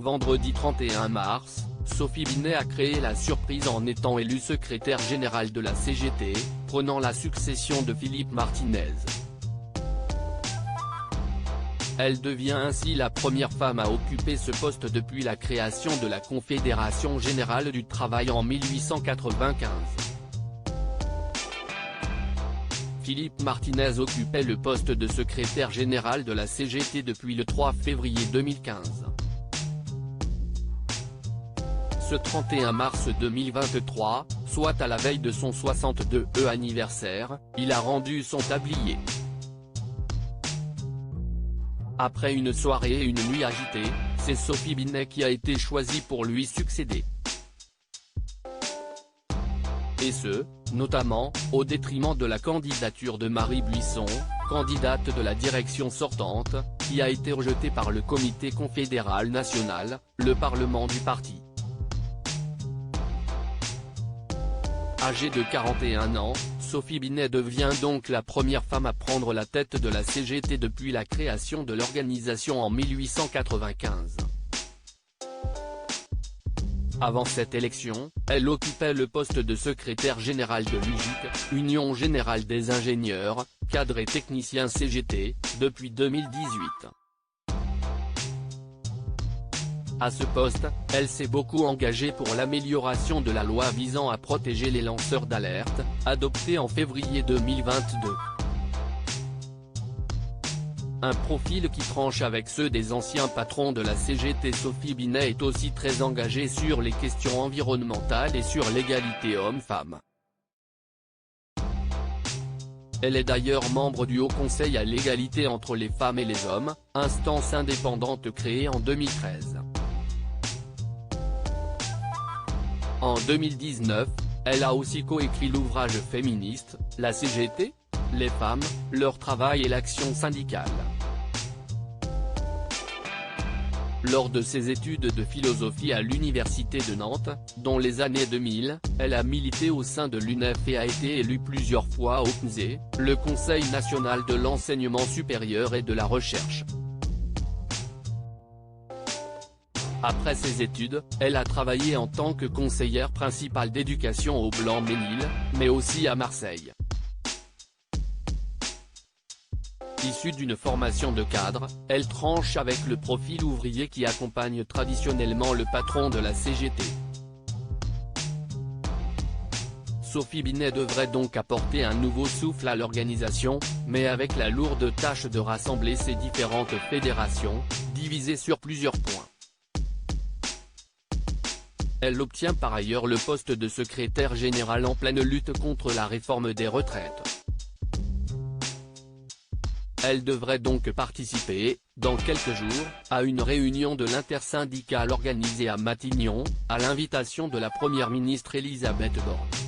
vendredi 31 mars, Sophie Binet a créé la surprise en étant élue secrétaire générale de la CGT, prenant la succession de Philippe Martinez. Elle devient ainsi la première femme à occuper ce poste depuis la création de la Confédération Générale du Travail en 1895. Philippe Martinez occupait le poste de secrétaire général de la CGT depuis le 3 février 2015. Ce 31 mars 2023, soit à la veille de son 62e anniversaire, il a rendu son tablier. Après une soirée et une nuit agitée, c'est Sophie Binet qui a été choisie pour lui succéder. Et ce, notamment, au détriment de la candidature de Marie Buisson, candidate de la direction sortante, qui a été rejetée par le comité confédéral national, le parlement du parti. Âgée de 41 ans, Sophie Binet devient donc la première femme à prendre la tête de la CGT depuis la création de l'organisation en 1895. Avant cette élection, elle occupait le poste de secrétaire générale de l'UGIC, Union Générale des Ingénieurs, Cadres et Techniciens CGT, depuis 2018. À ce poste, elle s'est beaucoup engagée pour l'amélioration de la loi visant à protéger les lanceurs d'alerte, adoptée en février 2022. Un profil qui tranche avec ceux des anciens patrons de la CGT. Sophie Binet est aussi très engagée sur les questions environnementales et sur l'égalité homme-femme. Elle est d'ailleurs membre du Haut Conseil à l'égalité entre les femmes et les hommes, instance indépendante créée en 2013. En 2019, elle a aussi coécrit l'ouvrage féministe, La CGT, les femmes, leur travail et l'action syndicale. Lors de ses études de philosophie à l'université de Nantes, dont les années 2000, elle a milité au sein de l'UNEF et a été élue plusieurs fois au CNSE, le Conseil national de l'enseignement supérieur et de la recherche. Après ses études, elle a travaillé en tant que conseillère principale d'éducation au Blanc-Ménil, mais aussi à Marseille. Issue d'une formation de cadre, elle tranche avec le profil ouvrier qui accompagne traditionnellement le patron de la CGT. Sophie Binet devrait donc apporter un nouveau souffle à l'organisation, mais avec la lourde tâche de rassembler ces différentes fédérations, divisées sur plusieurs points. Elle obtient par ailleurs le poste de secrétaire général en pleine lutte contre la réforme des retraites. Elle devrait donc participer, dans quelques jours, à une réunion de l'intersyndicale organisée à Matignon, à l'invitation de la première ministre Elisabeth Borne.